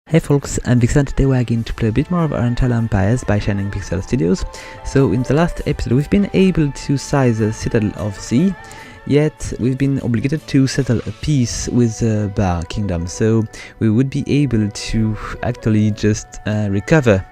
Hey folks, I'm Vixen. Today we're going to play a bit more of Oriental Empires by Shining Pixel Studios. So in the last episode we've been able to size the citadel of Z, yet we've been obligated to settle a peace with the Bar Kingdom, so we would be able to actually just recover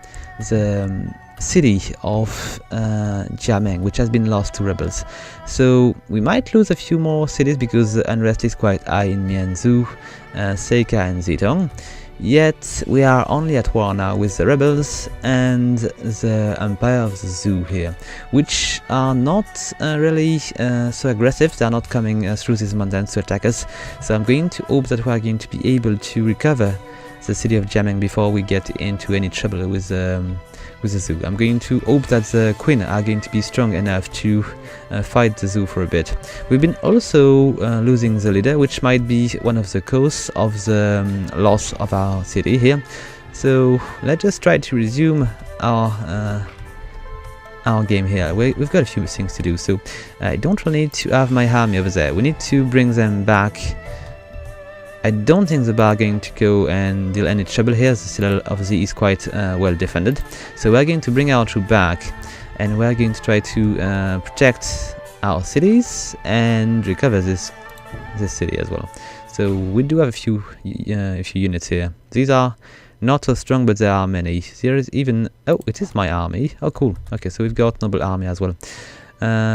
the city of Jiameng, which has been lost to rebels. So we might lose a few more cities because the unrest is quite high in Mianzhu, Seika and Zitong. Yet we are only at war now with the rebels and the Empire of the Zoo here, which are not really so aggressive. They are not coming through these mountains to attack us, so I'm going to hope that we are going to be able to recover the city of Jiameng before we get into any trouble with the zoo. I'm going to hope that the Queen are going to be strong enough to fight the zoo for a bit. We've been also losing the leader, which might be one of the causes of the loss of our city here. So let's just try to resume our game here. We've got a few things to do, so I don't really need to have my army over there. We need to bring them back. I don't think the bar are going to go and deal any trouble here. The citadel of Z is quite well defended, so we're going to bring our troop back and we're going to try to protect our cities and recover this city as well. So we do have a few units here. These are not so strong, but there are many. There is even, oh, it is my army. Oh cool. Okay, so we've got noble army as well.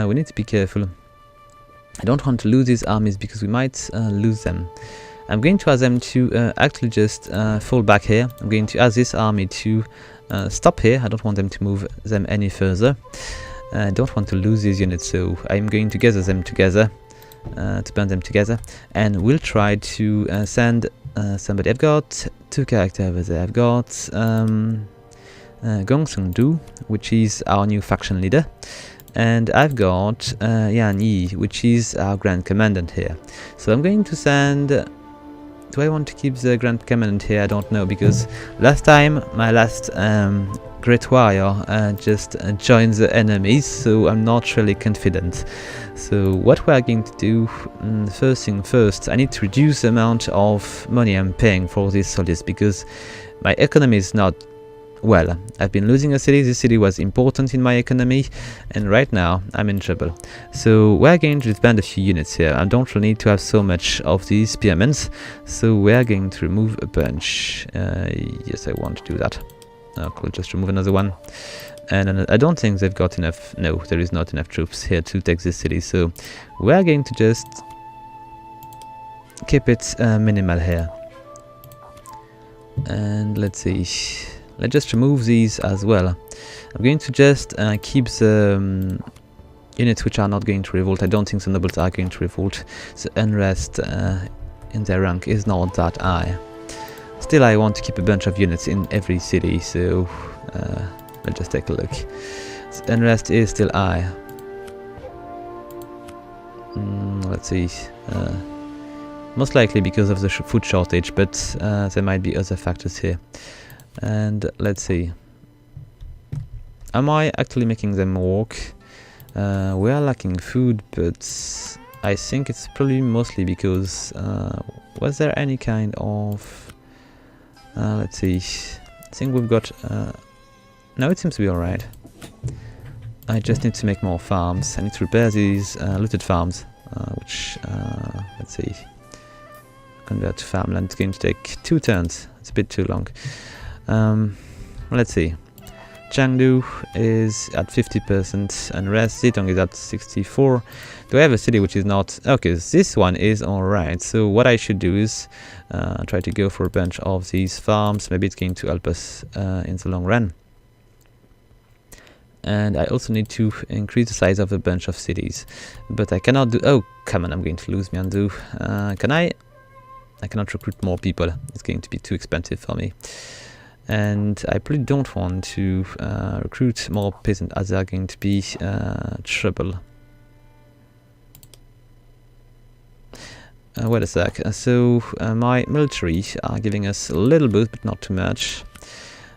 We need to be careful. I don't want to lose these armies because we might lose them. I'm going to ask them to actually just fall back here. I'm going to ask this army to stop here. I don't want them to move them any further. I don't want to lose these units, so I'm going to gather them together, to band them together, and we'll try to send somebody. I've got two characters over there. I've got Gong Sung-du, which is our new faction leader, and I've got Yan Yi, which is our Grand Commandant here. So I'm going to send... Do I want to keep the Grand Commandant here? I don't know, because last time my last Great Warrior just joined the enemies, so I'm not really confident. So what we are going to do, first thing first, I need to reduce the amount of money I'm paying for these soldiers, because my economy is not well. I've been losing a city. This city was important in my economy, and right now I'm in trouble. So we're going to disband a few units here. I don't really need to have so much of these spearmen, so we're going to remove a bunch. Yes, I want to do that. Oh, cool, just remove another one. And I don't think they've got enough. No, there is not enough troops here to take this city, so we're going to just keep it minimal here. And let's see. Let's just remove these as well. I'm going to just keep the units which are not going to revolt. I don't think the nobles are going to revolt. The unrest in their rank is not that high. Still, I want to keep a bunch of units in every city, so let's just take a look. The unrest is still high. Let's see. Most likely because of the food shortage, but there might be other factors here. And let's see, am I actually making them walk? We are lacking food, but I think it's probably mostly because was there any kind of let's see, I think we've got no, it seems to be alright. I just need to make more farms. I need to repair these looted farms, which let's see, convert to farmland. It's going to take 2 turns. It's a bit too long. Let's see. Chengdu is at 50% unrest. Zitong is at 64. Do I have a city which is not? Okay, this one is alright. So what I should do is try to go for a bunch of these farms. Maybe it's going to help us in the long run. And I also need to increase the size of a bunch of cities. But I cannot do... Oh, come on, I'm going to lose Mianzhu. Can I? I cannot recruit more people. It's going to be too expensive for me. And I probably don't want to recruit more peasants, as they are going to be trouble. Wait a sec. So my military are giving us a little boost, but not too much.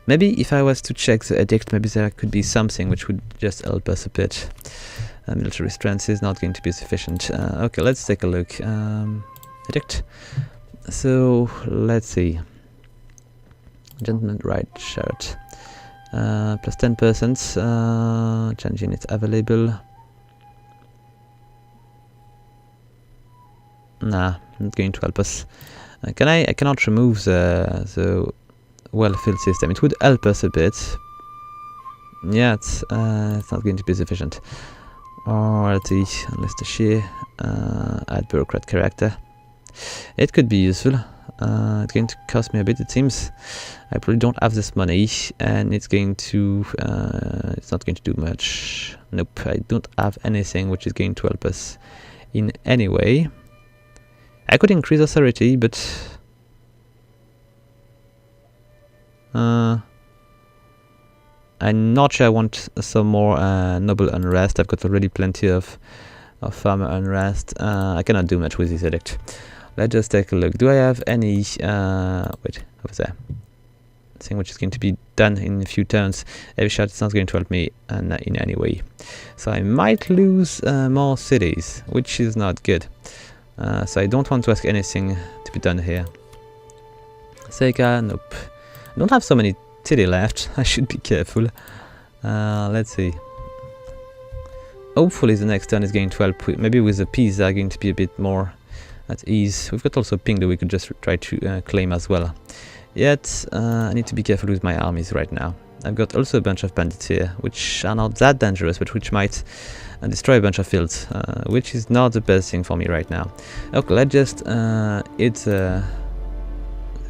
Maybe if I was to check the edict, maybe there could be something which would just help us a bit. Military strength is not going to be sufficient. Okay, let's take a look. Edict. So let's see. Gentleman right shirt. Plus 10%. Change unit available. Nah, not going to help us. I cannot remove the well-filled system. It would help us a bit. Yeah, it's not going to be sufficient. Royalty, unless the sheer add bureaucrat character. It could be useful. It's going to cost me a bit, it seems. I probably don't have this money, and it's going to it's not going to do much. Nope, I don't have anything which is going to help us in any way. I could increase authority, but I'm not sure I want some more noble unrest. I've got already plenty of farmer unrest. I cannot do much with this edict. Let's just take a look. Do I have any wait, what was that? Thing which is going to be done in a few turns. Every shot is not going to help me in any way. So I might lose more cities, which is not good. So I don't want to ask anything to be done here. Seika, nope. I don't have so many city left. I should be careful. Let's see. Hopefully the next turn is going to help. Maybe with the peas are going to be a bit more at ease. We've got also Ping that we could just try to claim as well. Yet I need to be careful with my armies right now. I've got also a bunch of bandits here, which are not that dangerous, but which might destroy a bunch of fields, which is not the best thing for me right now. Okay, let's just hit the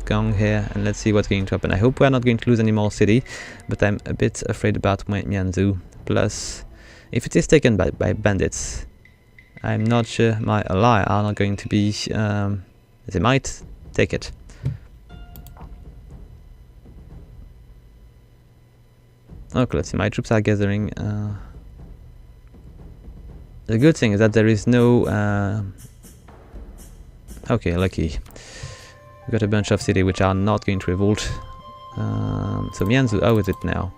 gong here, and let's see what's going to happen. I hope we're not going to lose any more city, but I'm a bit afraid about Mianzhu. Plus, if it is taken by bandits, I'm not sure my ally are not going to be... they might take it. Okay, let's see, my troops are gathering. The good thing is that there is no... okay, lucky. We've got a bunch of cities which are not going to revolt. So Mianzhu, how is it now?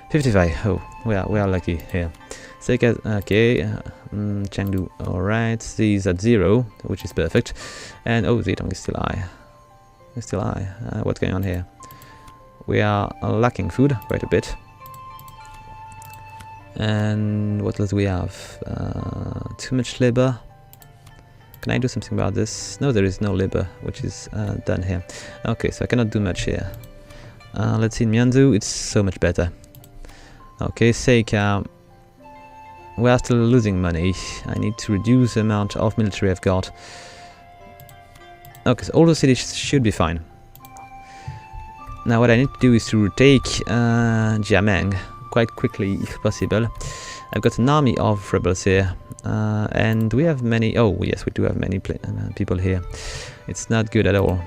55, oh, we are lucky here. Seika, okay, Chengdu, alright, Z is at 0, which is perfect. And, oh, Zedong is still high. It's still high. What's going on here? We are lacking food quite a bit. And what else do we have? Too much labor. Can I do something about this? No, there is no labor, which is done here. Okay, so I cannot do much here. Let's see, in Mianzhu, it's so much better. Okay, Seika, we are still losing money. I need to reduce the amount of military I've got. Okay, so all the cities should be fine. Now what I need to do is to retake Jiameng quite quickly, if possible. I've got an army of rebels here, and we have many... oh yes, we do have many people here. It's not good at all.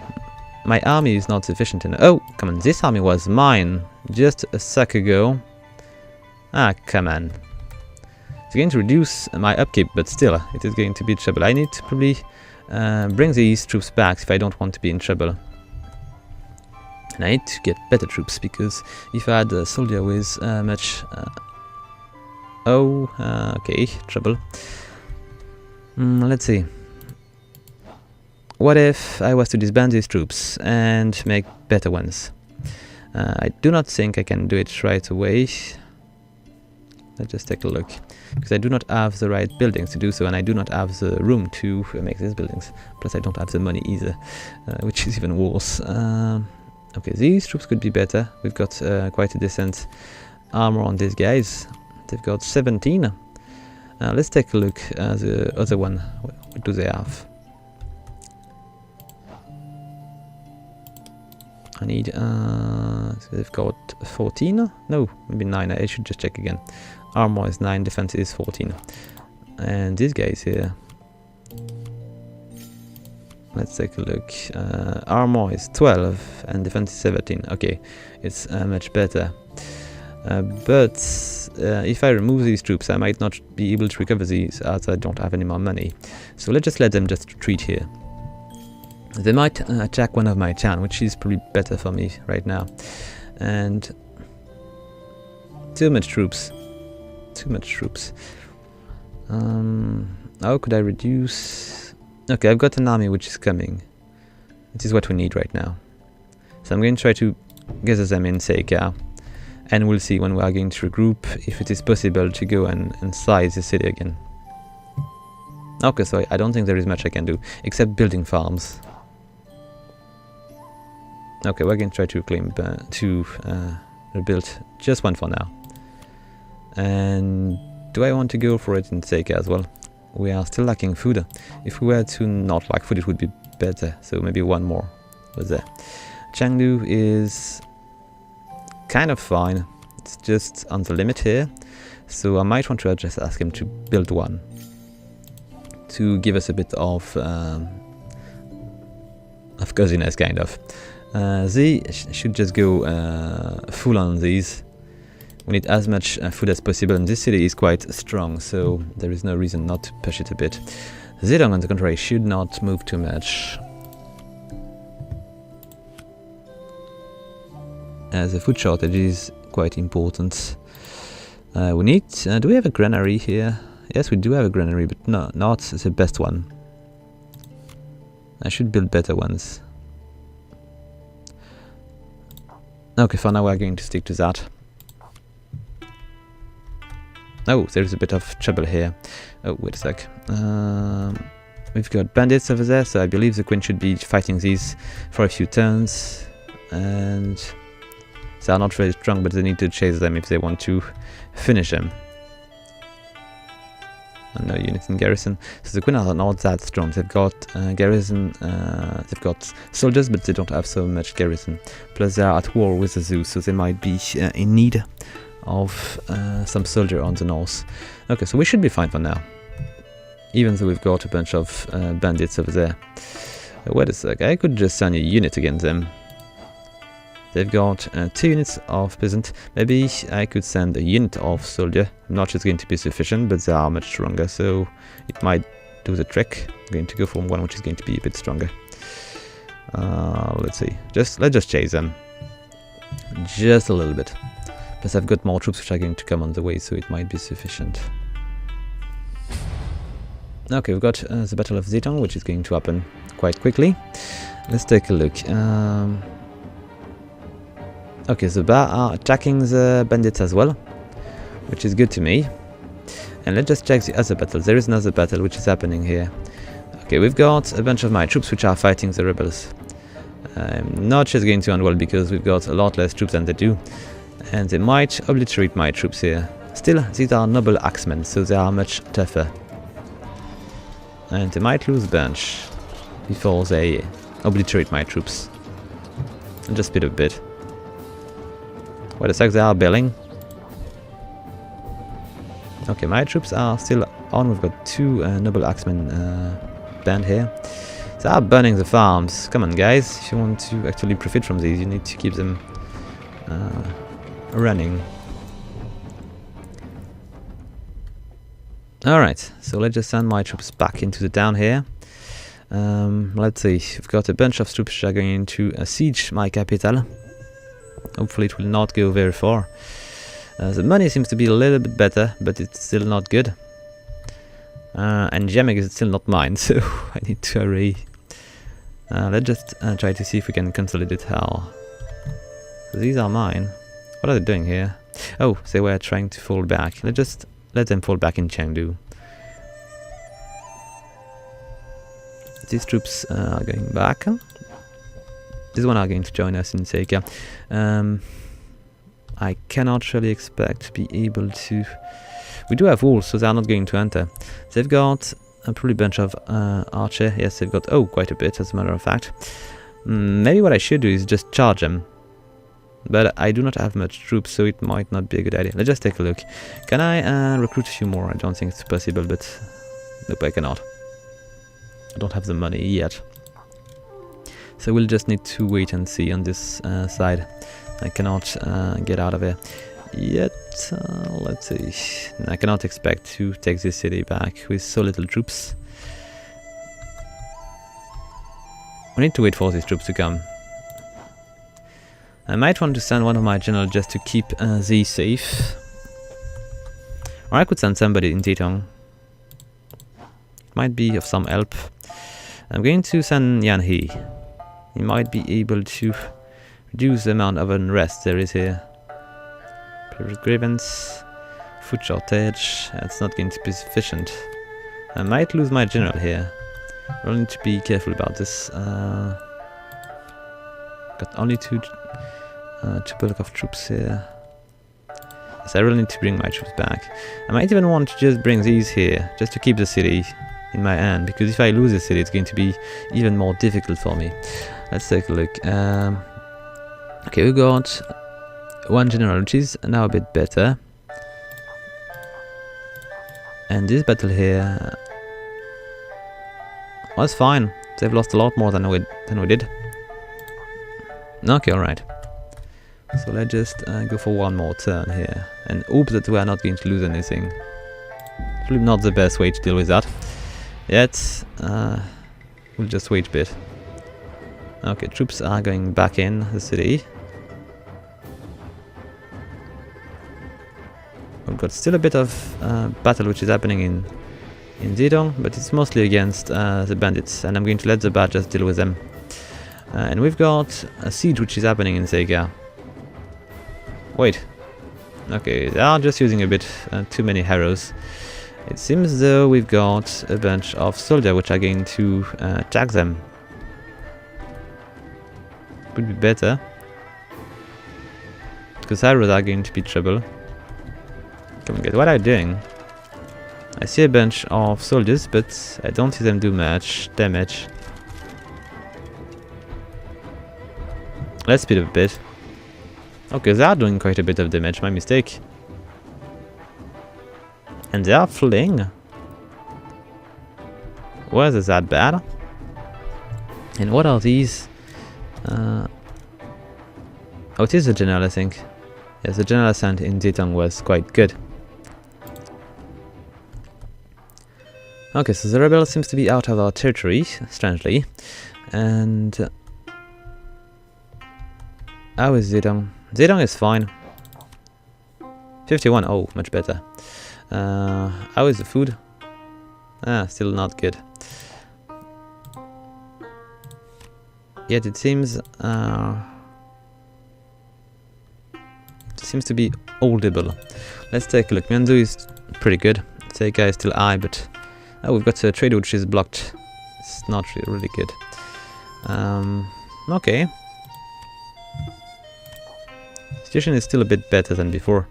My army is not sufficient enough. Oh, come on, this army was mine just a sec ago. Ah, come on. It's going to reduce my upkeep, but still, it is going to be trouble. I need to probably bring these troops back if I don't want to be in trouble. And I need to get better troops, because if I had a soldier with much... okay, trouble. Let's see. What if I was to disband these troops and make better ones? I do not think I can do it right away. Let's just take a look. Because I do not have the right buildings to do so, and I do not have the room to make these buildings. Plus I don't have the money either, which is even worse. Okay, these troops could be better. We've got quite a decent armor on these guys. They've got 17. Let's take a look at the other one. What do they have? I need... so they've got 14? No, maybe 9. I should just check again. Armor is 9, defense is 14. And these guys here... let's take a look. Armor is 12 and defense is 17. Okay, it's much better. But if I remove these troops, I might not be able to recover these, as I don't have any more money. So let's just let them just retreat here. They might attack one of my towns, which is probably better for me right now. And too much troops. Too much troops. How could I reduce? Okay, I've got an army which is coming. This is what we need right now. So I'm going to try to gather them in Seika, and we'll see when we are going to regroup if it is possible to go and size the city again. Okay, so I don't think there is much I can do except building farms. Okay, we're going to try to claim rebuild just one for now. And do I want to go for it in Seika as well? We are still lacking food. If we were to not lack food, it would be better. So maybe one more was there. Chengdu is kind of fine. It's just on the limit here. So I might want to just ask him to build one to give us a bit of coziness, kind of. They should just go full on these. We need as much food as possible, and this city is quite strong, so there is no reason not to push it a bit. Zedong, on the contrary, should not move too much. The food shortage is quite important. We need... do we have a granary here? Yes, we do have a granary, but no, not the best one. I should build better ones. Okay, for now we're going to stick to that. Oh, there's a bit of trouble here. Oh, wait a sec. We've got bandits over there, so I believe the queen should be fighting these for a few turns. And they are not very strong, but they need to chase them if they want to finish them. And no units in garrison. So the queen are not that strong. They've got garrison, they've got soldiers, but they don't have so much garrison. Plus they are at war with the zoo, so they might be in need of some soldier on the north. Okay, so we should be fine for now. Even though we've got a bunch of bandits over there. Wait a sec, I could just send a unit against them. They've got 2 units of peasant. Maybe I could send a unit of soldier. I'm not sure it's going to be sufficient, but they are much stronger, so it might do the trick. I'm going to go for one which is going to be a bit stronger. Let's see. Let's just chase them. Just a little bit. Plus I've got more troops which are going to come on the way, so it might be sufficient. Okay, we've got the Battle of Zedong, which is going to happen quite quickly. Let's take a look. Okay, the Ba are attacking the bandits as well, which is good to me. And let's just check the other battle. There is another battle which is happening here. Okay, we've got a bunch of my troops which are fighting the rebels. I'm not just going to end well because we've got a lot less troops than they do. And they might obliterate my troops here. Still, these are noble axemen, so they are much tougher. And they might lose a bunch before they obliterate my troops. And just speed up a bit. Wait a sec, they are belling. Okay, my troops are still on. We've got 2 noble axemen band here. They are burning the farms. Come on, guys. If you want to actually profit from these, you need to keep them running. Alright, so let's just send my troops back into the town here. Let's see. We've got a bunch of troops which are going to siege my capital. Hopefully it will not go very far. The money seems to be a little bit better, but it's still not good. And Jiameng is still not mine, so I need to hurry. Let's just try to see if we can consolidate how. So these are mine. What are they doing here? Oh, they were trying to fall back. Let's just let them fall back in Chengdu. These troops are going back. These one are going to join us in Seika. I cannot really expect to be able to... We do have walls, so they are not going to enter. They've got a pretty bunch of archer. Yes, they've got, oh, quite a bit, as a matter of fact. Maybe what I should do is just charge them. But I do not have much troops, so it might not be a good idea. Let's just take a look. Can I recruit a few more? I don't think it's possible, but... Nope, I cannot. I don't have the money yet. So we'll just need to wait and see on this side. I cannot get out of here yet. Let's see. I cannot expect to take this city back with so little troops. We need to wait for these troops to come. I might want to send one of my generals just to keep these safe. Or I could send somebody in Zedong. Might be of some help. I'm going to send Yan He. He might be able to reduce the amount of unrest there is here. Private grievance, food shortage, that's not going to be sufficient. I might lose my general here. I really need to be careful about this. Got only two bulk of troops here. So I really need to bring my troops back. I might even want to just bring these here, just to keep the city in my hand, because if I lose the city, it's going to be even more difficult for me. Let's take a look. Okay, we got one general, which is now a bit better. And this battle here was fine. They've lost a lot more than we did. Okay, alright. So let's just go for one more turn here and hope that we are not going to lose anything. Probably not the best way to deal with that. Yet, we'll just wait a bit. Okay, troops are going back in the city. We've got still a bit of battle which is happening in Zedong, but it's mostly against the bandits, and I'm going to let the badgers deal with them. And we've got a siege which is happening in Sega. Wait. Okay, they are just using a bit too many arrows. It seems though we've got a bunch of soldiers which are going to attack them. Would be better, because arrows are going to be trouble. Come on, guys, what are you doing? I see a bunch of soldiers, but I don't see them do much damage. Let's speed up a bit. Okay, they are doing quite a bit of damage, my mistake. And they are fleeing. Was it that bad? And what are these? Oh, it is a general, I think. Yes, the general ascent in Zedong was quite good. Okay, so the rebel seems to be out of our territory, strangely. And how is Zedong? Zedong is fine. 51, oh, much better. How is the food? Still not good. Yet it seems to be holdable. Let's take a look. Myandu is pretty good. Sega is still high, but we've got a trade which is blocked. It's not really good. Okay. Situation is still a bit better than before.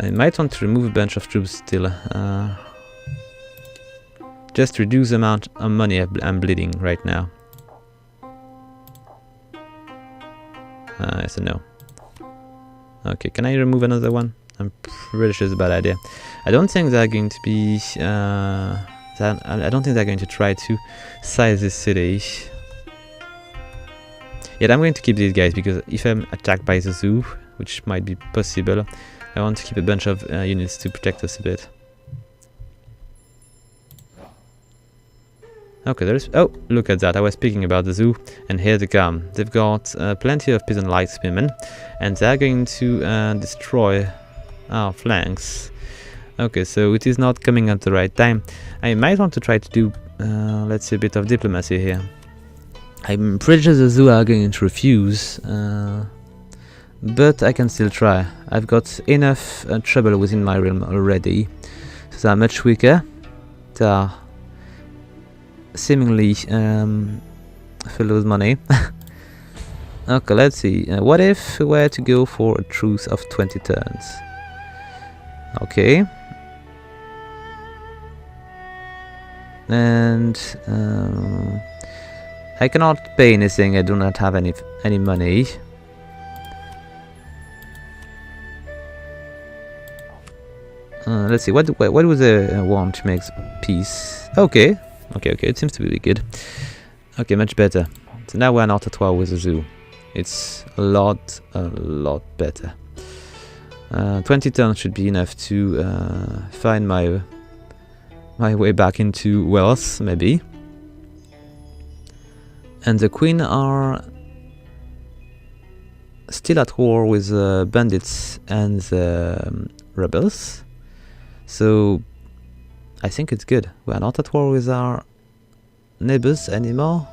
I might want to remove a bunch of troops still. Just reduce the amount of money I'm bleeding right now. Yes and no. Okay, can I remove another one? I'm pretty sure it's a bad idea. I don't think they're going to be... I don't think they're going to try to size this city. Yet I'm going to keep these guys, because if I'm attacked by the zoo, which might be possible, I want to keep a bunch of units to protect us a bit. Okay, there's... Oh, look at that. I was speaking about the zoo, and here they come. They've got plenty of peasant light spearmen, and they're going to destroy our flanks. Okay, so it is not coming at the right time. I might want to try to do, let's see, a bit of diplomacy here. I'm pretty sure the zoo are going to refuse, but I can still try. I've got enough trouble within my realm already, so they are much weaker. They are seemingly filled with money. Okay, let's see. What if we were to go for a truce of 20 turns? Okay. And I cannot pay anything. I do not have any money. Let's see. What do they want to make peace? Okay. Okay. It seems to be good. Okay, much better. So now we're not at war with the zoo. It's a lot better. 20 turns should be enough to find my way back into wealth, maybe. And the Queen are still at war with the bandits and the rebels. So I think it's good. We are not at war with our neighbors anymore.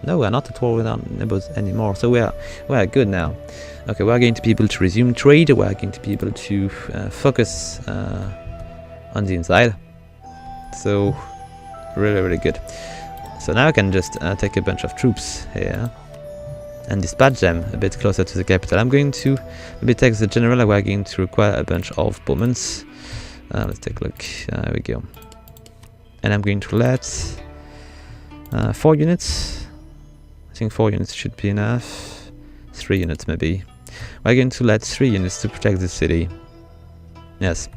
No, we're not at war with our neighbors anymore, so we're good now. Okay, we're going to be able to resume trade. We're going to be able to focus on the inside. So really good. So now I can just take a bunch of troops here and dispatch them a bit closer to the capital. I'm going to maybe take the general. We're going to require a bunch of bowmen. Let's take a look. There we go. And I'm going to let 4 units. I think 4 units should be enough. 3 units maybe. We're going to let 3 units to protect the city. Yes.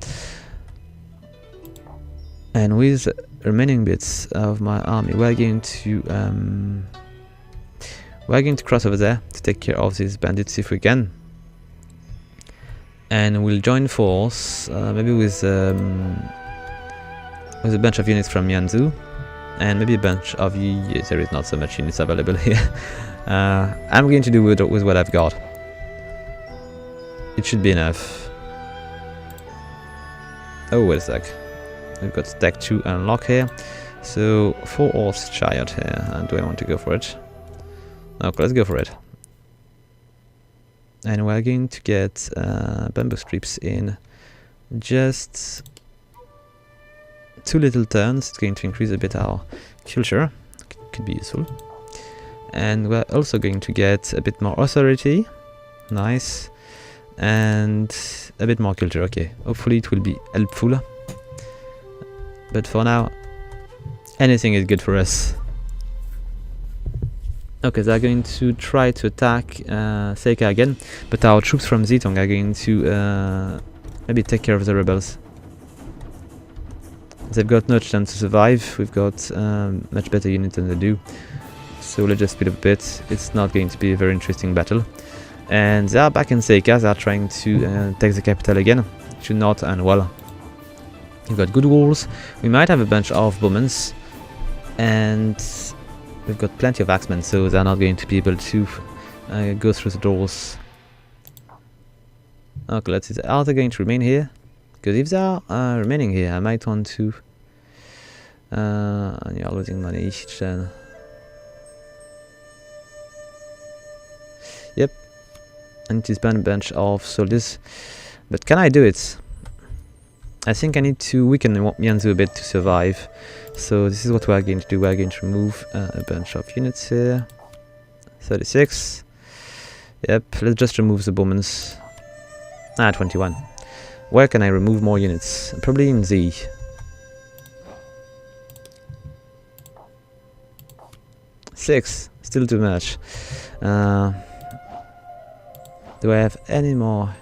And with remaining bits of my army, we're going to cross over there to take care of these bandits if we can. And we'll join force maybe with a bunch of units from Yanzhou, and maybe a bunch of there is not so much units available here. I'm going to do with what I've got. It should be enough. Oh, wait a sec. We've got stack 2 unlock here. So 4 horse chariot here. And do I want to go for it? Okay, let's go for it. And we're going to get bamboo strips in just 2 little turns. It's going to increase a bit our culture. Could be useful. And we're also going to get a bit more authority. Nice. And a bit more culture. Okay, hopefully it will be helpful. But for now, anything is good for us. Okay, they're going to try to attack Seika again, but our troops from Zitong are going to maybe take care of the rebels. They've got no chance to survive. We've got much better units than they do. So let's just speed up a bit. It's not going to be a very interesting battle. And they are back in Seika. They are trying to take the capital again. It should not end well. We've got good walls. We might have a bunch of bowmen. And we've got plenty of axemen, so they're not going to be able to go through the doors. Okay, let's see. Are they going to remain here? Because if they are remaining here, I might want to... and you're losing money each turn. Yep. I need to spend a bunch of soldiers. But can I do it? I think I need to weaken Yanzhou a bit to survive. So this is what we're going to do. We're going to remove a bunch of units here. 36. Yep, let's just remove the bowmen. 21. Where can I remove more units? Probably in Z. Six. Still too much. Do I have any more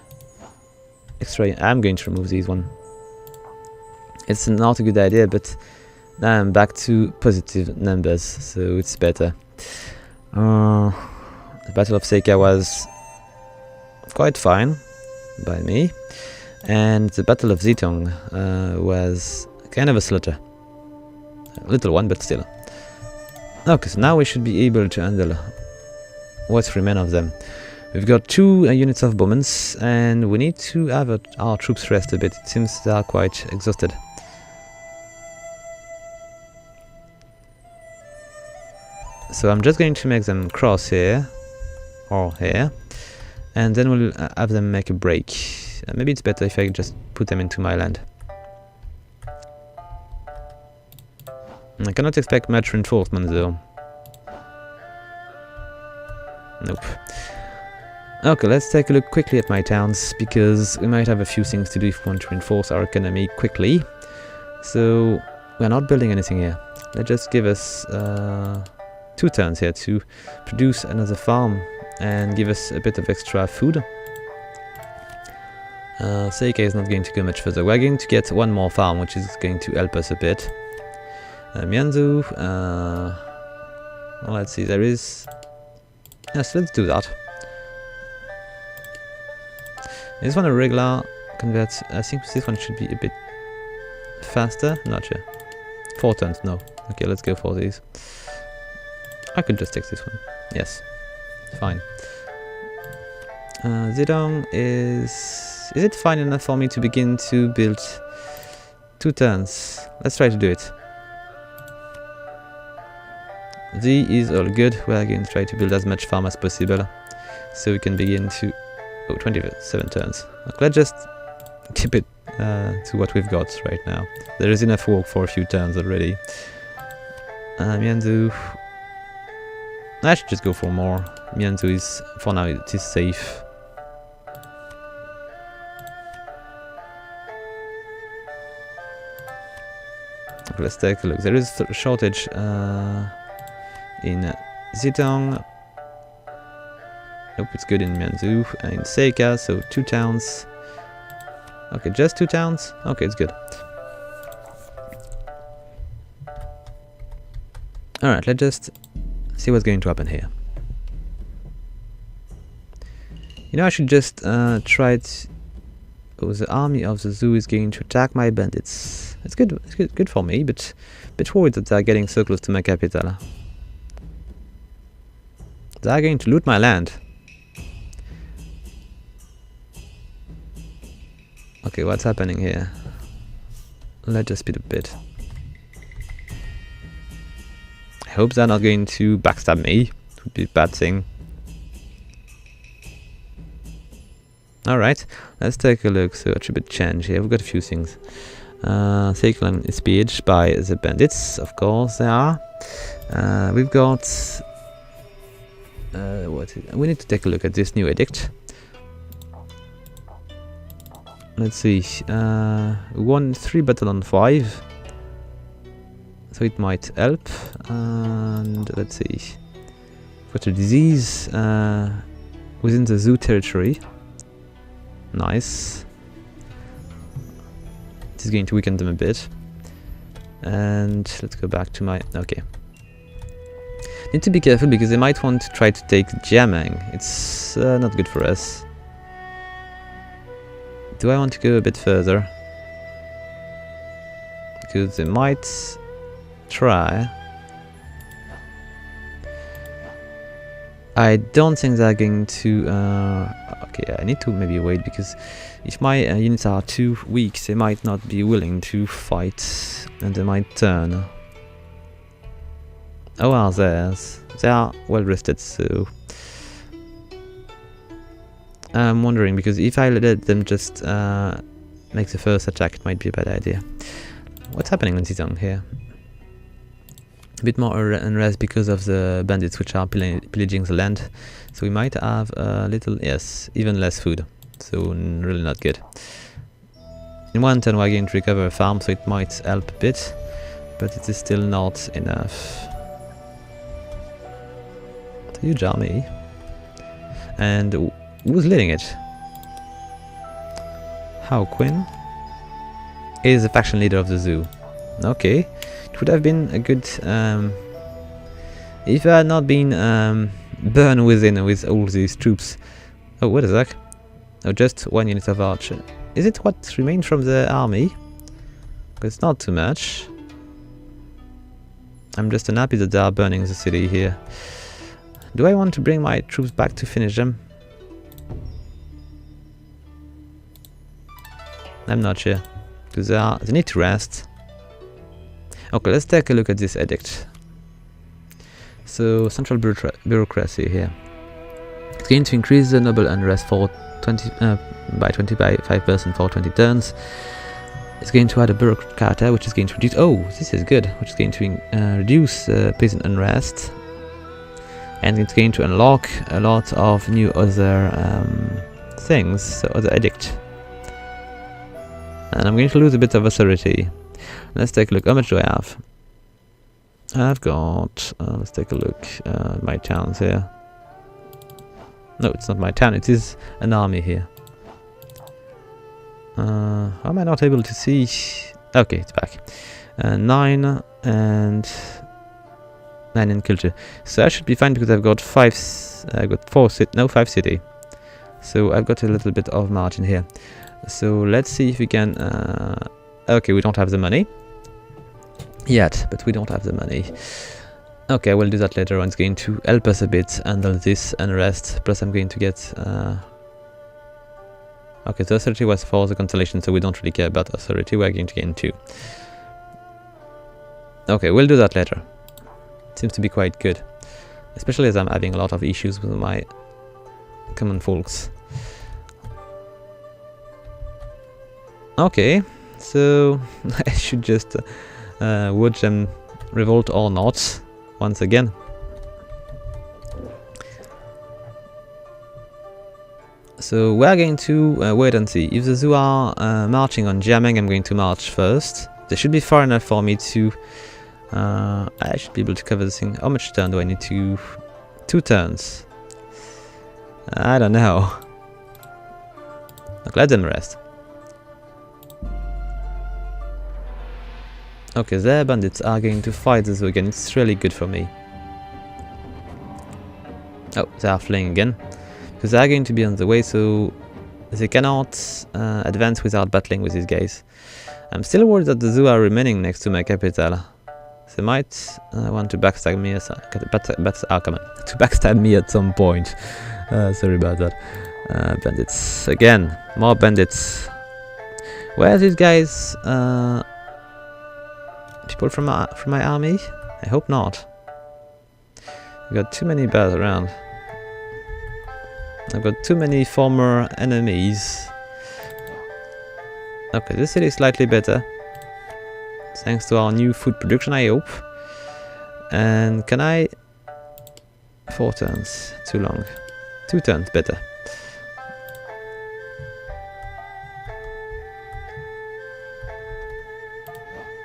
extra? I'm going to remove these one. It's not a good idea, but now I'm back to positive numbers, so it's better. The Battle of Seika was quite fine by me, and the Battle of Zitong was kind of a slaughter. A little one, but still. Okay, so now we should be able to handle what's remain of them. We've got 2 units of bowmen, and we need to have our troops rest a bit. It seems they are quite exhausted. So I'm just going to make them cross here, or here, and then we'll have them make a break. Maybe it's better if I just put them into my land. I cannot expect much reinforcement though. Nope. Okay, let's take a look quickly at my towns, because we might have a few things to do if we want to reinforce our economy quickly. So we're not building anything here. Let's just give us 2 turns here to produce another farm and give us a bit of extra food. Seika is not going to go much further. We're going to get 1 more farm, which is going to help us a bit. Mianzhou, well, let's see, there is... Yes, let's do that. This one a regular converts. I think this one should be a bit faster. Not sure. 4 turns, no. Okay, let's go for these. I could just take this one. Yes, fine. Zedong is it fine enough for me to begin to build 2 turns? Let's try to do it. Z is all good. We are going to try to build as much farm as possible, so we can begin to... Oh, 27 turns. Let's just keep it to what we've got right now. There is enough work for a few turns already. Mianzu... I should just go for more. Mianzu is, for now, it is safe. Okay, let's take a look. There is a shortage in Zitong. Nope, it's good in Mianzu. In Seika, so 2 towns. Okay, just 2 towns? Okay, it's good. Alright, let's just see what's going to happen here. You know, I should just try it. Oh, the army of the zoo is going to attack my bandits. It's good. It's good for me, but a bit worried that they're getting so close to my capital. They're going to loot my land. Okay, what's happening here? Let's just speed a bit. I hope they're not going to backstab me. It would be a bad thing. Alright, let's take a look. So, it's a bit change here. We've got a few things. Cyclone is besieged by the bandits, of course they are. We've got... we need to take a look at this new edict. Let's see. We won 3 battle on 5. So it might help. And let's see. Got a disease within the zoo territory. Nice. It is going to weaken them a bit. And let's go back to my... Okay. Need to be careful because they might want to try to take Jiameng. It's not good for us. Do I want to go a bit further? Because they might try. I don't think they're going to... okay, I need to maybe wait, because if my units are too weak, they might not be willing to fight, and they might turn. Oh well, theirs. They are well rested, so... I'm wondering, because if I let them just make the first attack, it might be a bad idea. What's happening in Zitong here? A bit more unrest because of the bandits which are pillaging the land. So we might have a little, yes, even less food. So really not good. In 1 turn we're going to recover a farm, so it might help a bit. But it is still not enough. It's a huge army. And who's leading it? How Quinn is the faction leader of the zoo. Okay. It would have been a good if I had not been burned within with all these troops. Oh, what is that? Oh, just 1 unit of archer. Is it what remains from the army? Because it's not too much. I'm just unhappy that they are burning the city here. Do I want to bring my troops back to finish them? I'm not sure. Because they need to rest. Okay, let's take a look at this edict. So, central bureaucracy here. It's going to increase the noble unrest for by 25% for 20 turns. It's going to add a bureaucrata, which is going to reduce... Oh, this is good. Which is going to reduce peasant unrest. And it's going to unlock a lot of new other things, so other edict. And I'm going to lose a bit of authority. Let's take a look. How much do I have? I've got... let's take a look at my towns here. No, it's not my town. It is an army here. How am I not able to see? Okay, it's back. 9 and 9 in culture. So I should be fine because I've got 5. I've got 4 city. No, 5 city. So I've got a little bit of margin here. So let's see if we can... okay, we don't have the money yet, but we don't have the money. Okay, we'll do that later on. It's going to help us a bit handle this unrest. Plus I'm going to get... okay, the authority was for the constellation, so we don't really care about authority. We're going to gain 2. Okay, we'll do that later. Seems to be quite good. Especially as I'm having a lot of issues with my common folks. Okay, so I should just watch them revolt or not once again. So we're going to wait and see. If the Zhou are marching on Jiameng, I'm going to march first. They should be far enough for me to... I should be able to cover this thing. How much turn do I need to... 2 turns. I don't know. Look, let them rest. Okay, their bandits are going to fight this again. It's really good for me. Oh, they are fleeing again. Because they are going to be on the way, so they cannot advance without battling with these guys. I'm still worried that the Zhou are remaining next to my capital. They might want to backstab me, to backstab me at some point. Sorry about that. Bandits again, more bandits. Where are these guys? People from my army? I hope not. I've got too many bears around. I've got too many former enemies. Okay, this city is slightly better. Thanks to our new food production, I hope. And can I... 4 turns. Too long. 2 turns, better.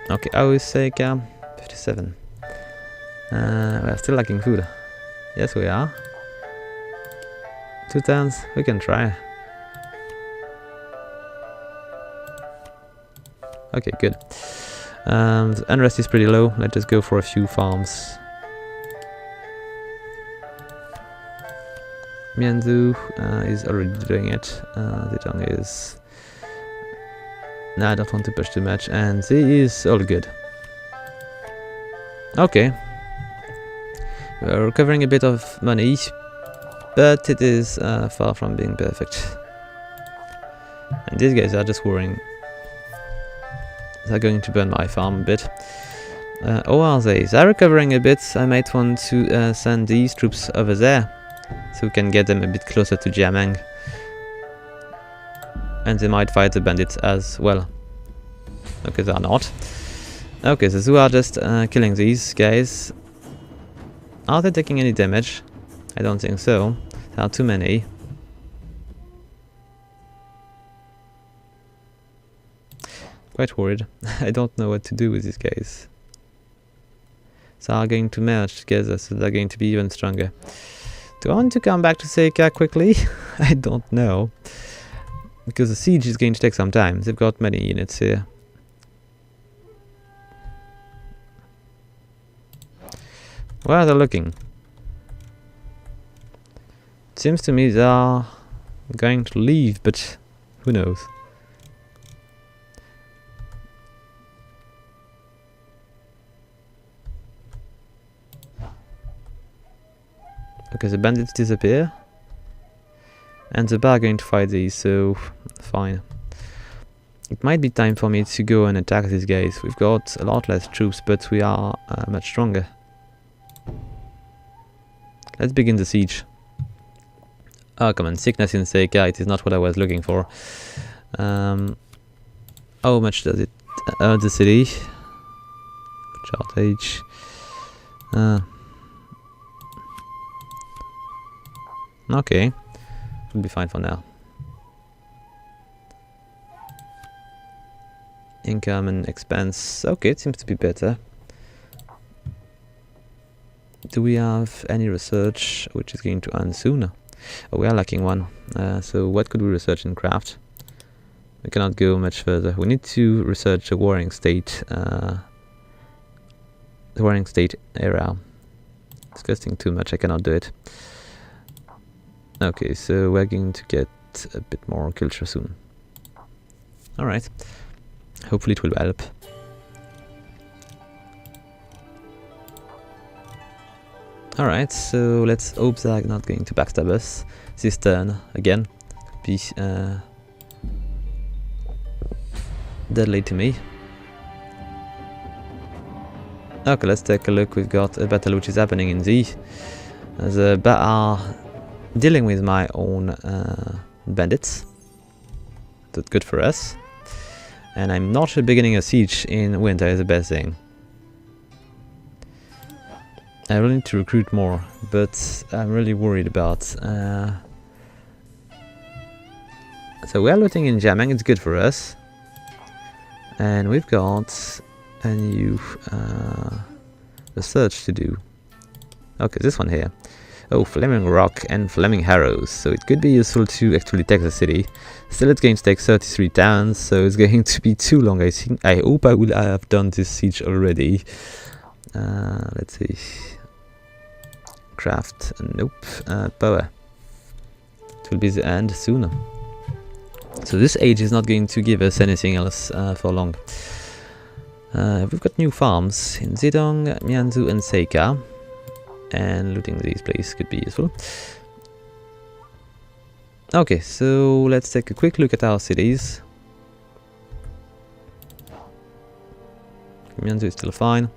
Okay, I will say 57. We're still lacking food. Yes, we are. 2 turns, we can try. Okay, good. The unrest is pretty low. Let's just go for a few farms. Mianzhu is already doing it. Zhejiang is... No, I don't want to push too much. And Z is all good. Okay. We're recovering a bit of money, but it is far from being perfect. And these guys are just worrying. They're going to burn my farm a bit. How are they? They're recovering a bit. I might want to send these troops over there, so we can get them a bit closer to Jiameng. And they might fight the bandits as well. Okay, they're not. Okay, the Zhou are just killing these guys. Are they taking any damage? I don't think so. There are too many. Quite worried. I don't know what to do with these guys. They are going to merge together, so they're going to be even stronger. Do I want to come back to Seika quickly? I don't know. Because the siege is going to take some time. They've got many units here. Where are they looking? It seems to me they are going to leave, but who knows? Okay, the bandits disappear. And the bar are going to fight these, so fine. It might be time for me to go and attack these guys. We've got a lot less troops, but we are much stronger. Let's begin the siege. Oh, come on, sickness in Seika, it is not what I was looking for. How much does it hurt the city? Shortage. Okay. Will be fine for now. Income and expense. Okay, it seems to be better. Do we have any research which is going to earn sooner? Oh, we are lacking one. So what could we research in craft? We cannot go much further. We need to research a warring state. The warring state era. It's costing too much. I cannot do it. Okay, so we're going to get a bit more culture soon. Alright. Hopefully it will help. Alright, so let's hope they're not going to backstab us this turn again. Be deadly to me. Okay, let's take a look. We've got a battle which is happening in Z. The Ba are dealing with my own bandits. That's good for us. And I'm not sure beginning a siege in winter is the best thing. I really need to recruit more, but I'm really worried about... So we are looting in Jiameng, it's good for us. And we've got a new research to do. Okay, this one here. Oh, flaming rock and flaming arrows. So it could be useful to actually take the city. Still, it's going to take 33 towns, so it's going to be too long. I think. I hope I will have done this siege already. Let's see. Craft. Nope. Power. It will be the end sooner. So this age is not going to give us anything else for long. We've got new farms in Zedong, Mianzhu and Seika. And looting these places could be useful. Okay, so let's take a quick look at our cities. Mianzhu is still fine.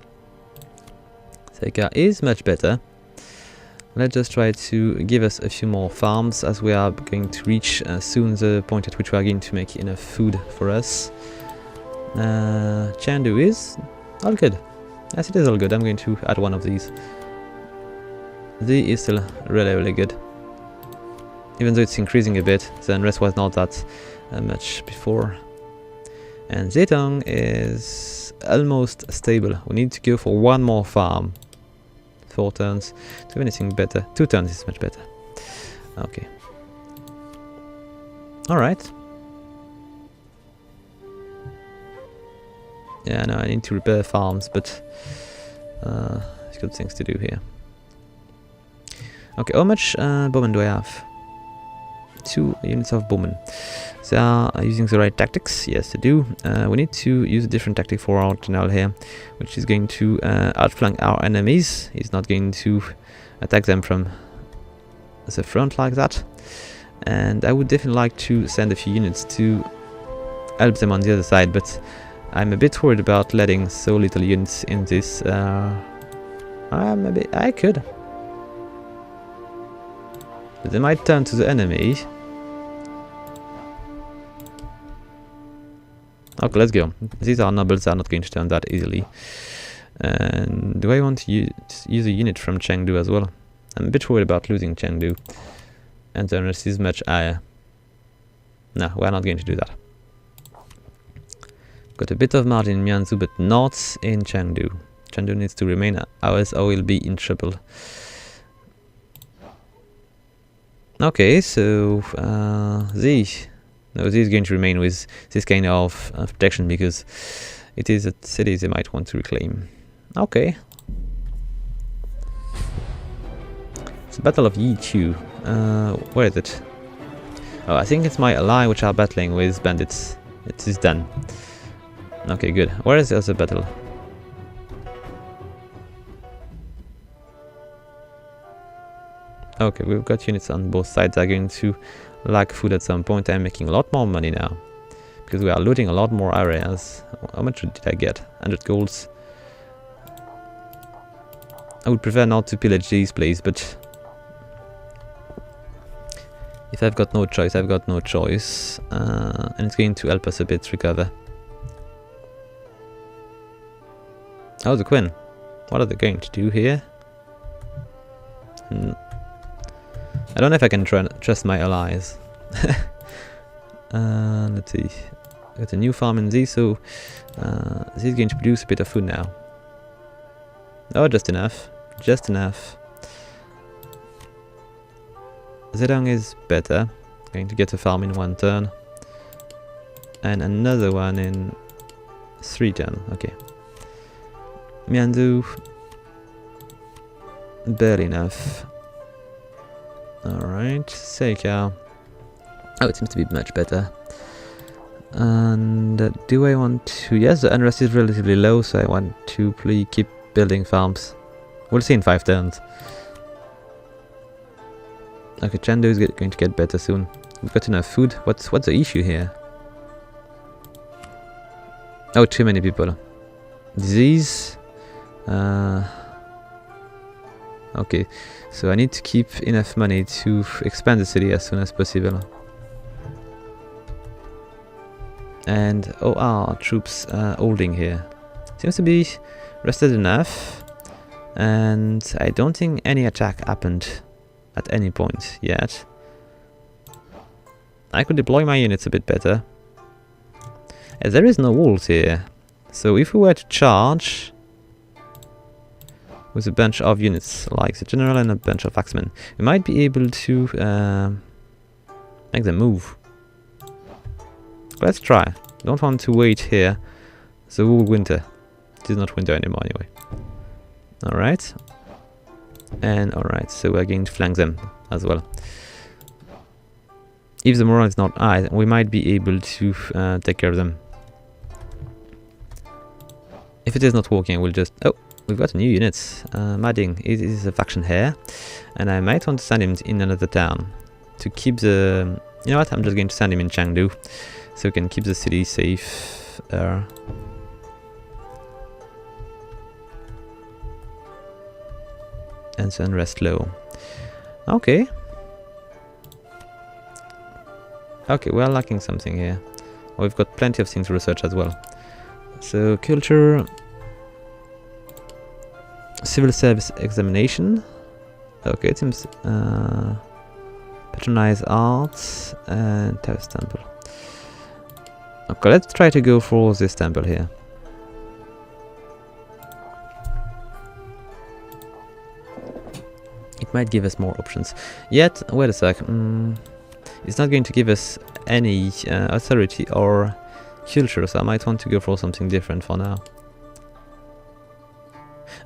Seika is much better. Let's just try to give us a few more farms, as we are going to reach soon the point at which we are going to make enough food for us. Chengdu is all good. Yes, it is all good. I'm going to add one of these. Z is still really good. Even though it's increasing a bit, the unrest was not that much before. And Zedong is almost stable. We need to go for one more farm. 4 turns. Do anything better? 2 turns is much better. Okay. Alright. Yeah, no, I need to repair farms, but there's good things to do here. Okay, how much bowmen do I have? 2 units of bowmen. They are using the right tactics. Yes, they do. We need to use a different tactic for our general here, which is going to outflank our enemies. He's not going to attack them from the front like that. And I would definitely like to send a few units to help them on the other side, but I'm a bit worried about letting so little units in this. Maybe I could. But they might turn to the enemy. Okay, let's go. These are nobles, they are not going to turn that easily. And do I want to use a unit from Chengdu as well? I'm a bit worried about losing Chengdu. And the unrest is much higher. No, we're not going to do that. Got a bit of margin in Mianzhu, but not in Chengdu. Chengdu needs to remain ours or we'll be in trouble. Okay, so Z. No, Z is going to remain with this kind of protection because it is a city they might want to reclaim. Okay. It's the Battle of Yichu. Where is it? Oh, I think it's my ally which are battling with bandits. It is done. Okay, good. Where is the other battle? Okay, we've got units on both sides. They're going to lack food at some point. I'm making a lot more money now because we are looting a lot more areas. How much did I get? 100 golds. I would prefer not to pillage these places, but if I've got no choice, I've got no choice. And it's going to help us a bit recover. Oh, the Queen. What are they going to do here? I don't know if I can trust my allies. Let's see. Got a new farm in Z, so this is going to produce a bit of food now. Oh, just enough. Just enough. Zedong is better. Going to get a farm in 1 turn. And another one in 3 turns. Okay. Mianzhu. Barely enough. Alright, Seika. Oh, it seems to be much better. And do I want to... Yes, the unrest is relatively low, so I want to keep building farms. We'll see in 5 turns. Okay, Chengdu is going to get better soon. We've got enough food. What's the issue here? Oh, too many people. Disease. Okay, so I need to keep enough money to expand the city as soon as possible. And our troops holding here seems to be rested enough, and I don't think any attack happened at any point yet. I could deploy my units a bit better, as there is no walls here. So if we were to charge with a bunch of units, like the general and a bunch of axemen, we might be able to make them move. Let's try. Don't want to wait here the whole winter. It is not winter anymore anyway. Alright. And alright, so we're going to flank them as well. If the morale is not high, we might be able to take care of them. If it is not working, we'll just... Oh, we've got a new unit. Madding is a faction here. And I might want to send him in another town to keep the... You know what, I'm just going to send him in Chengdu, so we can keep the city safe there. And the unrest low. Okay. Okay, we're lacking something here. We've got plenty of things to research as well. So, culture... Civil service examination. Okay, it seems... patronize arts and Taoist temple. Okay, let's try to go for this temple here. It might give us more options. Yet, wait a sec. It's not going to give us any authority or culture, so I might want to go for something different for now.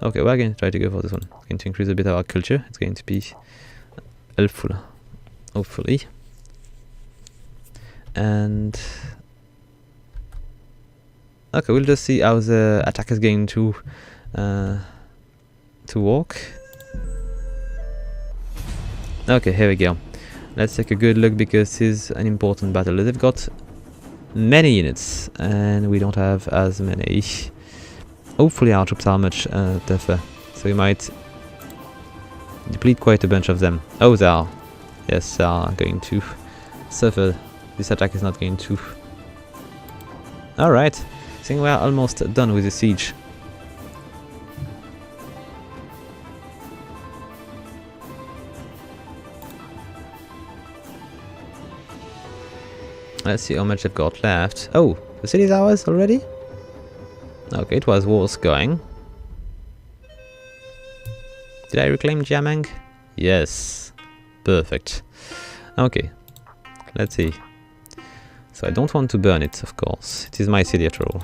Okay, we're going to try to go for this one. It's going to increase a bit of our culture. It's going to be helpful, hopefully. And okay, we'll just see how the attack is going to work. Okay, here we go. Let's take a good look, because this is an important battle. They've got many units and we don't have as many. Hopefully our troops are much tougher, so we might deplete quite a bunch of them. Oh, they are. Yes, they are going to suffer. This attack is not going to... Alright, I think we are almost done with the siege. Let's see how much they've got left. Oh, the city's ours already? Okay, it was worse going. Did I reclaim Jiameng? Yes. Perfect. Okay. Let's see. So I don't want to burn it, of course. It is my city after all.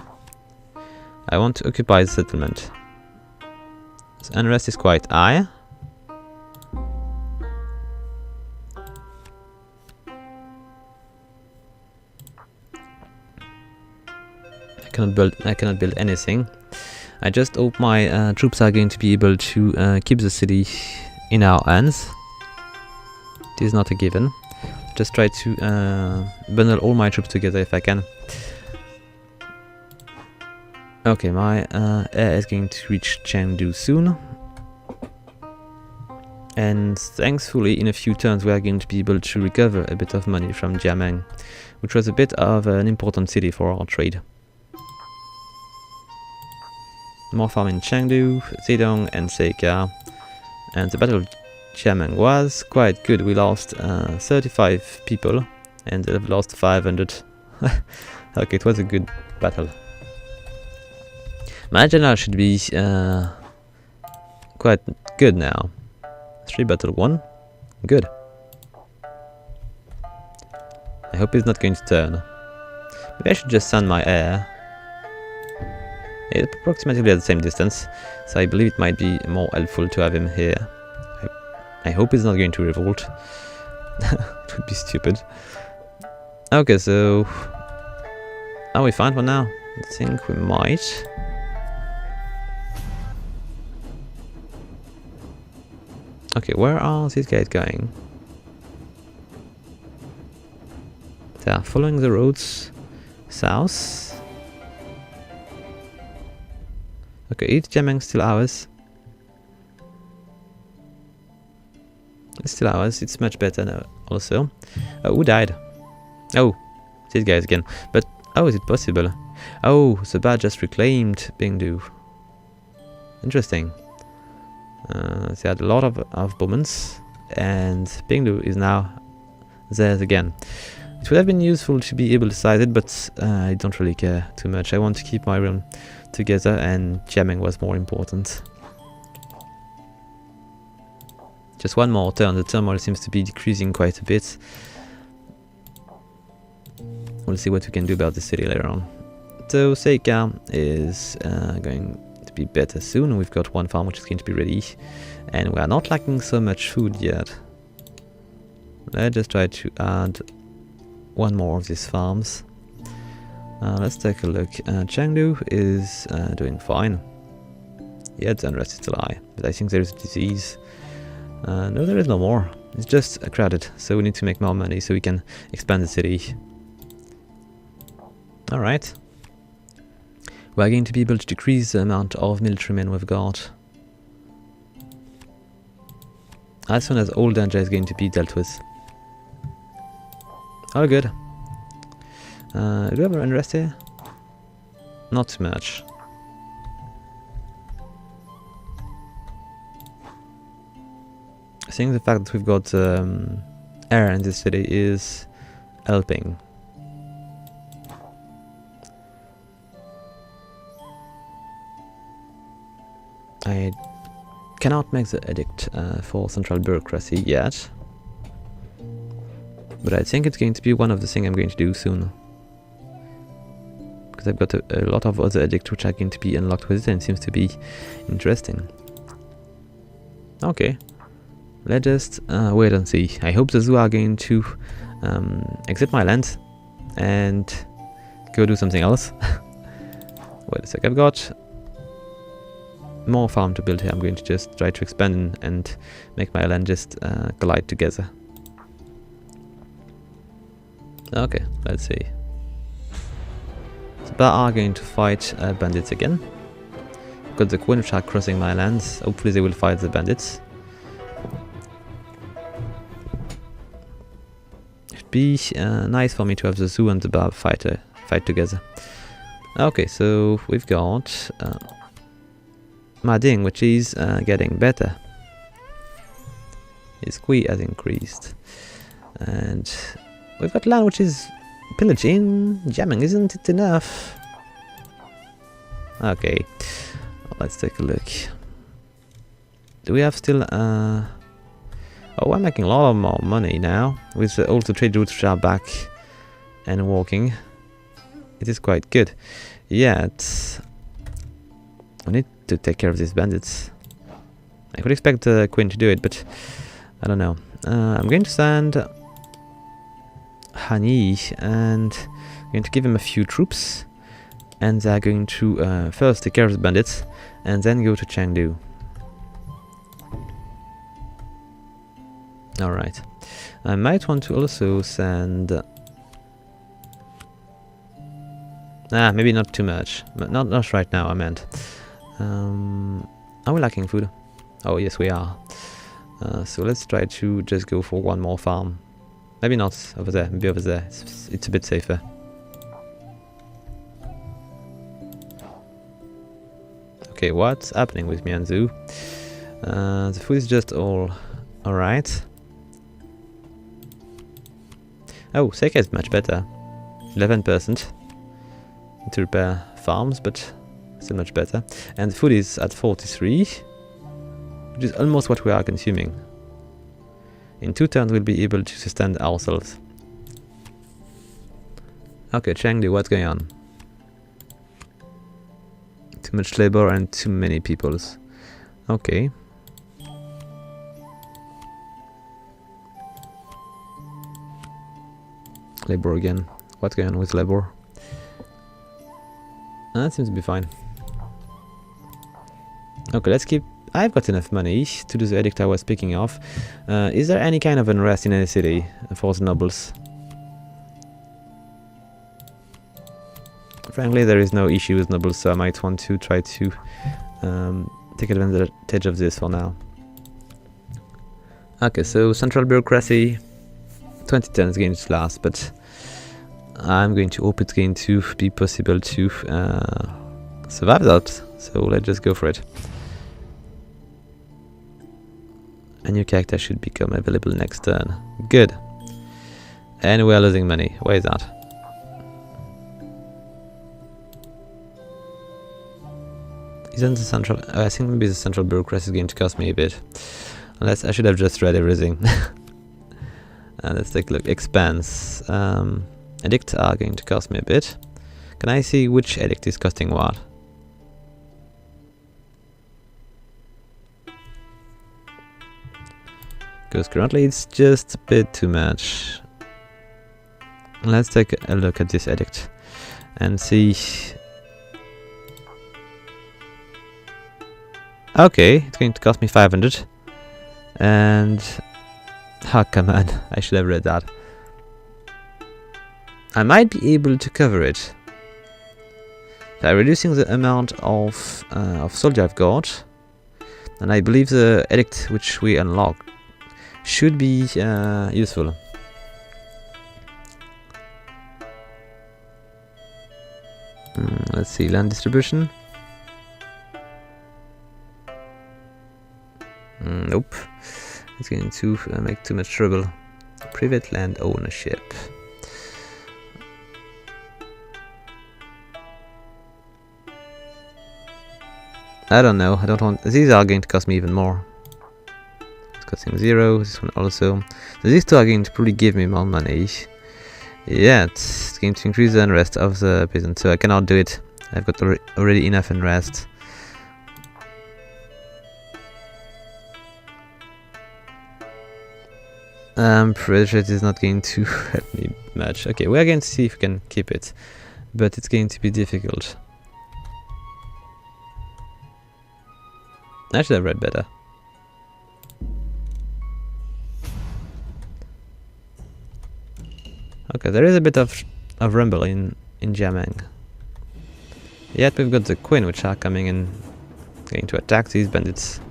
I want to occupy the settlement. The unrest is quite high. I cannot build anything. I just hope my troops are going to be able to keep the city in our hands. It is not a given. Just try to bundle all my troops together if I can. Okay, my air is going to reach Chengdu soon. And thankfully, in a few turns, we are going to be able to recover a bit of money from Jiameng, which was a bit of an important city for our trade. More farm in Chengdu, Zedong and Seika. And the Battle of Jiameng was quite good. We lost 35 people and they've lost 500. Okay, it was a good battle. My general should be quite good now. 3 battle 1. Good. I hope he's not going to turn. Maybe I should just send my air. It's approximately at the same distance, so I believe it might be more helpful to have him here. I hope he's not going to revolt. It would be stupid. Okay, so... Are we fine for now? I think we might. Okay, where are these guys going? They are following the roads south. Okay, 8 Jiameng still ours. It's still ours. It's much better now also. Who died? Oh, these guys again. But how is it possible? Oh, the bad just reclaimed Bingdu. Interesting. They had a lot of bombs, and Bingdu is now theirs again. It would have been useful to be able to size it, but I don't really care too much. I want to keep my realm together, and Jiameng was more important. Just one more turn. The turmoil seems to be decreasing quite a bit. We'll see what we can do about the city later on. So Seika is going to be better soon. We've got one farm which is going to be ready, and we are not lacking so much food yet. Let's just try to add one more of these farms. Let's take a look. Chengdu is doing fine. Yeah, the unrest is still high, but I think there is a disease. No, there is no more. It's just crowded, so we need to make more money so we can expand the city. Alright. We're going to be able to decrease the amount of military men we've got as soon as all danger is going to be dealt with. All good. Do we have an unrest here? Not too much. I think the fact that we've got air in this city is helping. I cannot make the edict for central bureaucracy yet, but I think it's going to be one of the things I'm going to do soon. Because I've got a lot of other edicts which are going to be unlocked with it, and it seems to be interesting. Okay. Let's just wait and see. I hope the zoo are going to exit my land and go do something else. Wait a sec, I've got more farm to build here. I'm going to just try to expand and make my land just collide together. Okay, let's see. The Ba are going to fight bandits again. Got the Queen which are crossing my lands. Hopefully they will fight the bandits. It'd be nice for me to have the zoo and the Ba fight together. Okay, so we've got Ma Ding, which is getting better. His Kui has increased. And we've got land which is pillaging. Jiameng, isn't it enough? Okay, let's take a look. Do we have still... Oh, I'm making a lot of more money now, with all the trade routes which are back and working. It is quite good. Yet, I need to take care of these bandits. I could expect the Queen to do it, but I don't know. I'm going to send Hani, and I'm going to give him a few troops, and they're going to first take care of the bandits, and then go to Chengdu. Alright. I might want to also send... maybe not too much. But not right now, I meant. Are we lacking food? Oh, yes, we are. So let's try to just go for one more farm. Maybe not over there, maybe over there. It's a bit safer. Okay, what's happening with Mianzhu? The food is just all alright. Oh, Seika is much better. 11% to repair farms, but still much better. And the food is at 43, which is almost what we are consuming. In 2 turns we'll be able to sustain ourselves. Okay, Chengdu, what's going on? Too much labor and too many peoples. Okay. Labor again. What's going on with labor? That seems to be fine. Okay, let's keep... I've got enough money to do the edict I was speaking of. Is there any kind of unrest in any city for the nobles? Frankly, there is no issue with nobles, so I might want to try to take advantage of this for now. Okay, so central bureaucracy, 2010 is going to last, but I'm going to hope it's going to be possible to survive that. So let's just go for it. A new character should become available next turn. Good. And we are losing money. Why is that? Isn't the central... I think maybe the central bureaucracy is going to cost me a bit. Unless I should have just read everything. Let's take a look. Expense. Edicts are going to cost me a bit. Can I see which edict is costing what? Because currently it's just a bit too much. Let's take a look at this edict and see. Okay, it's going to cost me 500. And oh, come on, I should have read that. I might be able to cover it by reducing the amount of soldier I've got, and I believe the edict which we unlocked should be useful. Let's see, land distribution. Nope, it's going to make too much trouble. Private land ownership. I don't know, I don't want... These are going to cost me even more. It's costing 0, this one also. So these two are going to probably give me more money. Yet, it's going to increase the unrest of the peasants, so I cannot do it. I've got already enough unrest. Pressure is not going to help me much. Okay, we're going to see if we can keep it, but it's going to be difficult. I should have read better. Okay, there is a bit of rumble in Jiameng. Yet we've got the Queen, which are coming and going to attack these bandits.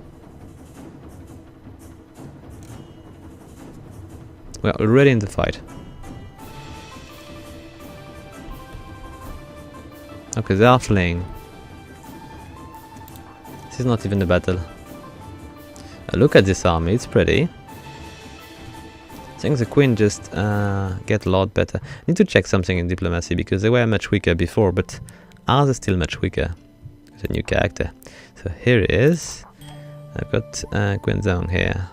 We're already in the fight. Okay, they are fleeing. This is not even a battle. Look at this army, it's pretty. I think the Queen just get a lot better. I need to check something in diplomacy because they were much weaker before, but are they still much weaker? It's a new character. So here it is. I've got Queen Zhang here.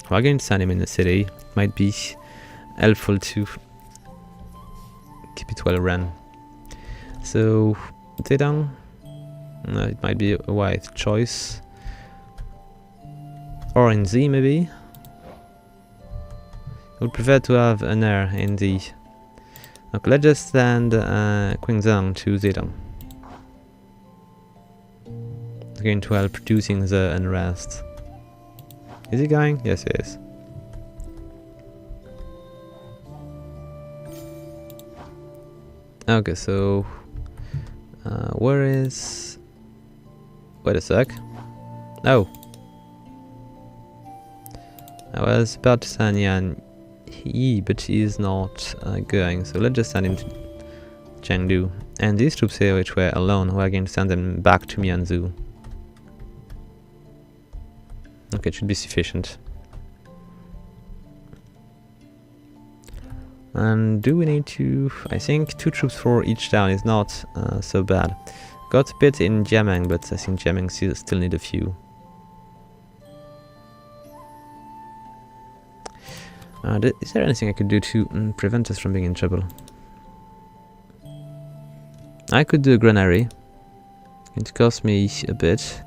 We're going to send him in the city. Might be helpful to keep it well run. So, Zedong, it might be a wise choice. Or in Z maybe. I would prefer to have an heir in Z. Okay, let's just send Queen Zhang to Zedong. It's going to help reducing the unrest. Is he going? Yes, he is. Okay, so where is... Wait a sec. Oh. I was about to send Yan Yi, but he is not going, so let's just send him to Chengdu. And these troops here, which were alone, we're going to send them back to Mianzhu. Okay, it should be sufficient. And do we need to... I think 2 troops for each town is not so bad. Got a bit in Jiameng, but I think Jiameng still need a few. Is there anything I could do to prevent us from being in trouble? I could do a granary. It cost me a bit.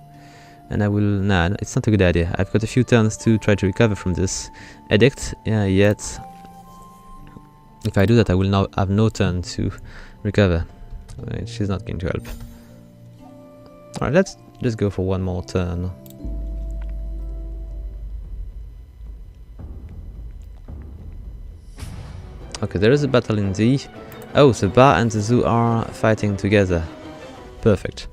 And I will... Nah, it's not a good idea. I've got a few turns to try to recover from this edict, yet if I do that I will now have no turn to recover, which is not going to help. Alright, let's just go for one more turn. Okay, there is a battle in Z. Oh, the Ba and the Zoo are fighting together. Perfect.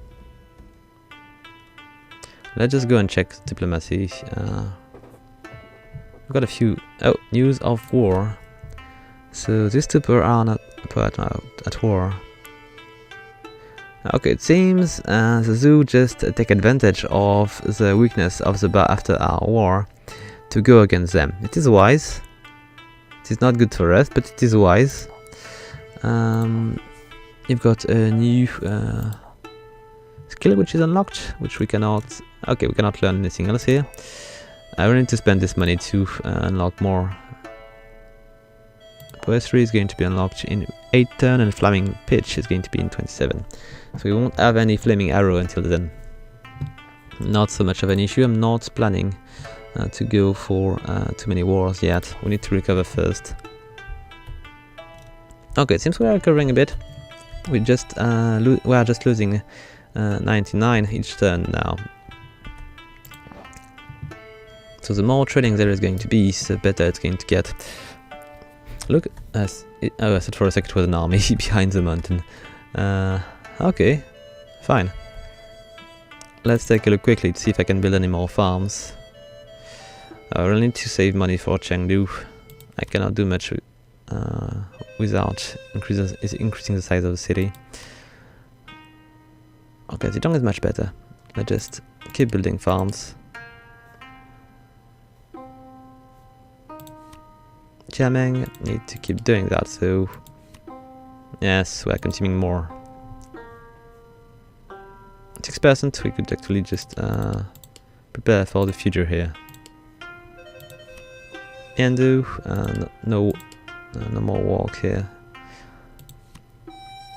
Let's just go and check diplomacy. We've got a few... Oh, news of war. So these two are not at war. Okay, it seems the Zoo just take advantage of the weakness of the Ba after our war to go against them. It is wise. It is not good for us, but it is wise. You've got a new skill which is unlocked, which we cannot... Okay, we cannot learn anything else here. I will need to spend this money to unlock more. Poetry is going to be unlocked in 8 turn, and Flaming Pitch is going to be in 27. So we won't have any Flaming Arrow until then. Not so much of an issue. I'm not planning to go for too many wars yet. We need to recover first. Okay, it seems we are recovering a bit. We are just losing 99 each turn now. So the more trading there is going to be, the better it's going to get. Look, oh, I thought for a second it was an army behind the mountain. Okay, fine. Let's take a look quickly to see if I can build any more farms. I will need to save money for Chengdu. I cannot do much without increasing the size of the city. Okay, Zhejiang is much better. Let's just keep building farms. Jiameng need to keep doing that, so yes, we are consuming more. 6%, we could actually just prepare for the future here. Yandu, no more walk here.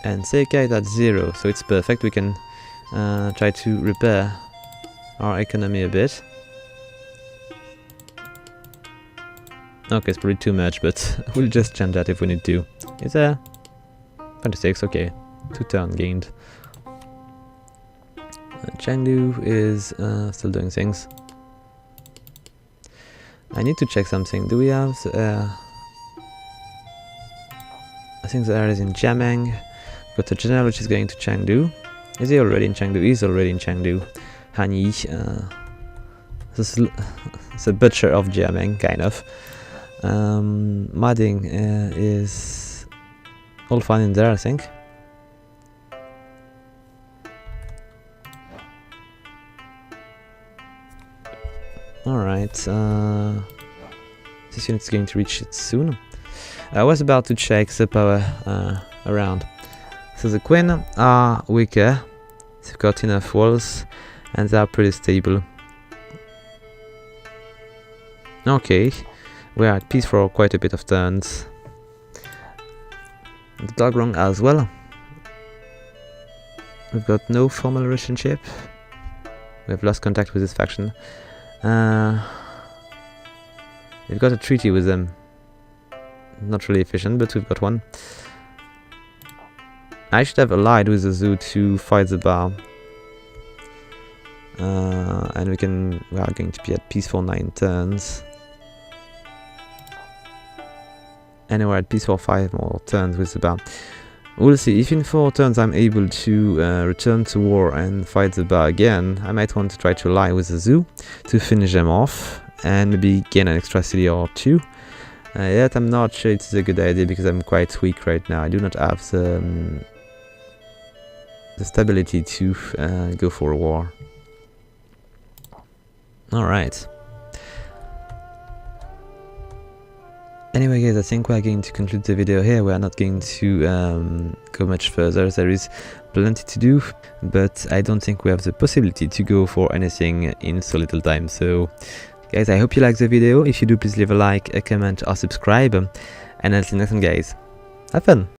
And Seikai is at 0, so it's perfect. We can try to repair our economy a bit. Okay, it's probably too much, but we'll just change that if we need to. Is there? 26, okay. 2 turn gained. Chengdu is still doing things. I need to check something. Do we have the air? I think the air is in Jiameng. Got a general which is going to Chengdu. Is he already in Chengdu? He's already in Chengdu. Han Yi, the butcher of Jiameng, kind of. Mading is all fine in there, I think. Alright, this unit's going to reach it soon. I was about to check the power around. So the Queen are weaker, they've got enough walls, and they are pretty stable. Okay, we are at peace for quite a bit of turns. The Dogrong as well. We've got no formal relationship. We've lost contact with this faction. We've got a treaty with them. Not really efficient, but we've got one. I should have allied with the Zoo to fight the Ba. And we are going to be at peace for 9 turns. And we're at peace for 5 more turns with the Ba. We'll see. If in 4 turns I'm able to return to war and fight the Ba again, I might want to try to ally with the Zoo to finish them off and maybe gain an extra city or 2. Yet I'm not sure it's a good idea because I'm quite weak right now. I do not have the stability to go for a war. Alright. Anyway guys, I think we're going to conclude the video here. We are not going to go much further. There is plenty to do, but I don't think we have the possibility to go for anything in so little time. So guys, I hope you liked the video. If you do, please leave a like, a comment or subscribe. And until next time guys, have fun!